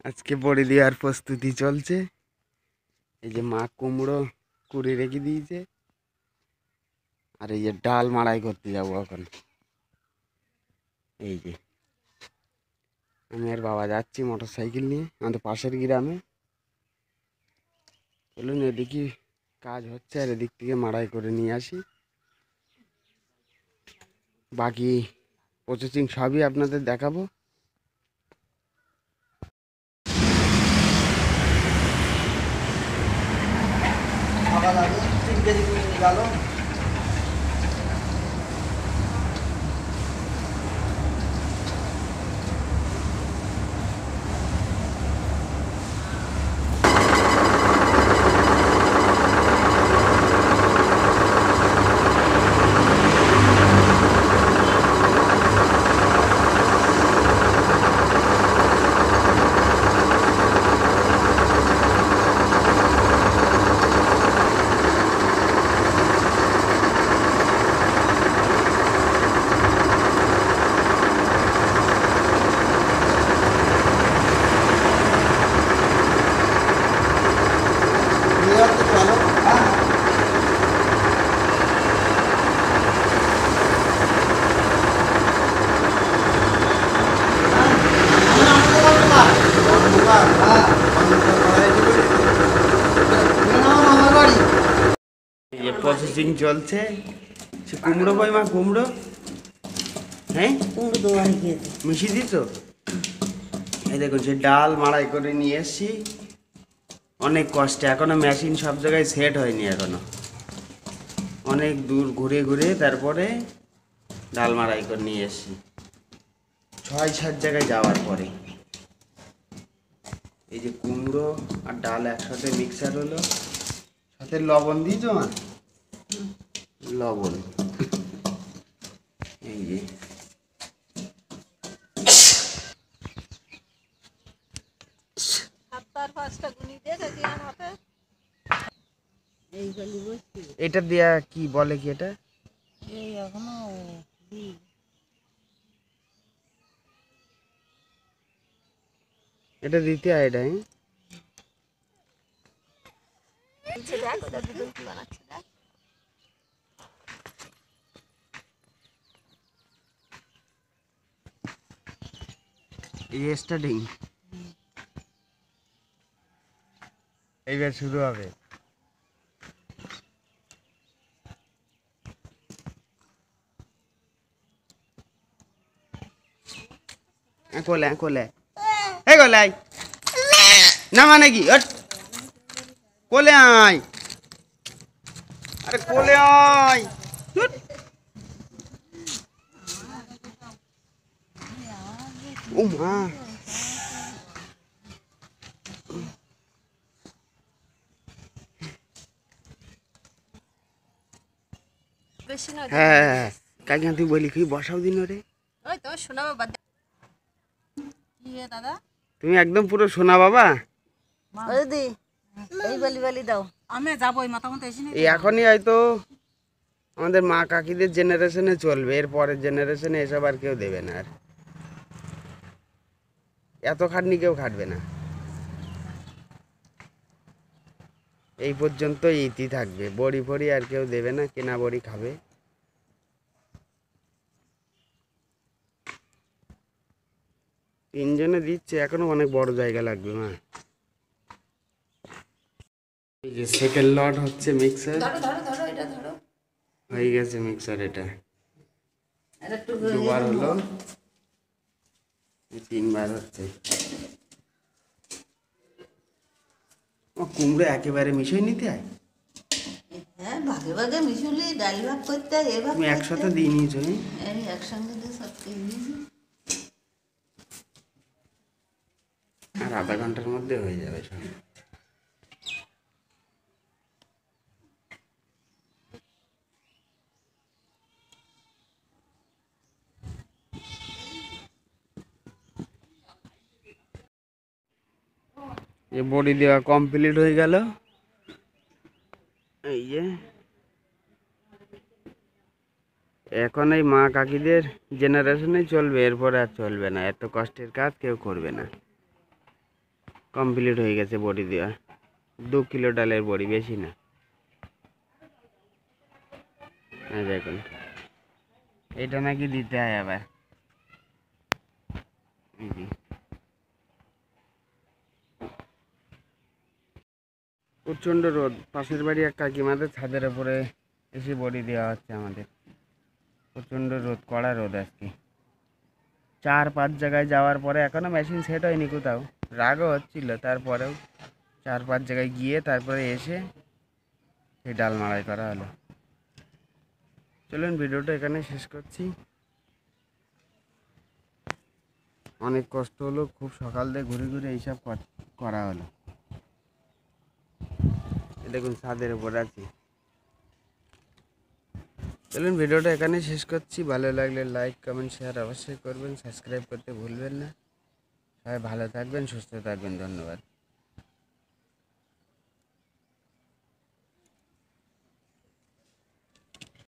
আজকে বড়ি দেওয়ার প্রস্তুতি চলছে। এই যে মা কুমড়ো কুড়ি রেখে দিয়েছে, আর এই যে ডাল মাড়াই করতে যাবো এখন। এই যে আমি আর বাবা যাচ্ছি মোটর সাইকেল নিয়ে আমাদের পাশের গ্রামে। চলুন এদিকে কাজ হচ্ছে আর এদিক থেকে মাড়াই করে নিয়ে আসি। বাকি প্রসেসিং সবই আপনাদের দেখাবো। প্রসেসিং চলছে। সে কুমড়ো কই মা? কুমড়ো, হ্যাঁ কুমড়ো দোয়াই খেয়েছে, মিশিয়ে দিত। এই দেখুন সে ডাল মাড়াই করে নিয়ে এসছি অনেক কষ্টে। এখনো মেশিন সব জায়গায় সেট হয়নি, এখনো অনেক দূর ঘুরে ঘুরে তারপরে ডাল মাড়াই করে নিয়ে এসছি 6-7 জায়গায় যাওয়ার পরে। এই যে কুমড়ো আর ডাল একসাথে মিক্সার হলো, সাথে লবণ দিয়েছো মা? লবণ, এই যে এটা দিয়া কি বলে কি এটা? এটা দিতে হয় এটা। স্টার্টিং এইবার শুরু হবে। কোলে কোলে এই কোলে আয় না, মানে কি কোলে আয়, আরে কোলে আয়। ও মা, হ্যাঁ কাকি তুই বলি কি বসাও দিন রে। তুমি একদম পুরো সোনা বাবা। এখনই হয়তো আমাদের মা কাকিদের জেনারেশনে চলবে, এর পরের জেনারেশনে এসব আর কেউ দেবে না। আর এত খাটনি কেউ খাটবে না। এই পর্যন্ত ইতি থাকবে, বড়ি ফড়ি আর কেউ দেবে না, কেনা বড়ি খাবে। তিনজনে দিচ্ছে, এখনো অনেক বড় জায়গা লাগবে মা। এই যে সেকেন্ড লট হচ্ছে মিক্সার, হয়ে গেছে মিক্সার। এটা দুবার হলো, 3বার হচ্ছে। কুমড়ো একেবারে মিশিয়ে নিতে হয়? হ্যাঁ, ভাগে ভাগে মিশুলি ডাল ভাগ করতে হয়। এবার তুমি একসাথে দিয়ে নিয়েছো? আমি একসঙ্গে দিয়ে সব খেয়ে নিয়েছি। আর আধা ঘন্টার মধ্যে হয়ে যাবে সব। এই বড়ি দেওয়া কমপ্লিট হয়ে গেল। এই যে এখন এই মা কাকিদের জেনারেশনে চলবে, এরপরে আর চলবে না। এত কষ্টের কাজ কেউ করবে না। কমপ্লিট হয়ে গেছে বড়ি দেওয়া। 2 কিলো ডালের বড়ি, বেশি না। এই দেখুন, এটা নাকি দিতে হয় আবার। এই যে প্রচণ্ড রোদ, পাশের বাড়ি এক কাকিমাদের ছাদের উপরে এসে বড়ি দেওয়া হচ্ছে আমাদের। প্রচণ্ড রোদ, কড়া রোদ আজকে। 4-5 জায়গায় যাওয়ার পরে এখনও মেশিন সেট হয়নি কোথাও, রাগও হচ্ছিল, তারপরেও 4-5 জায়গায় গিয়ে তারপরে এসে সেই ডাল মাড়াই করা হলো। চলুন ভিডিওটা এখানে শেষ করছি। অনেক কষ্ট হলো, খুব সকাল থেকে ঘুরে ঘুরে এইসব করা হলো। দেখুন ছাদের উপর আছি। চলুন ভিডিওটা এখানে শেষ করছি। ভালো লাগলে লাইক, কমেন্ট, শেয়ার অবশ্যই করবেন। সাবস্ক্রাইব করতে ভুলবেন না। সবাই ভালো থাকবেন, সুস্থ থাকবেন। ধন্যবাদ।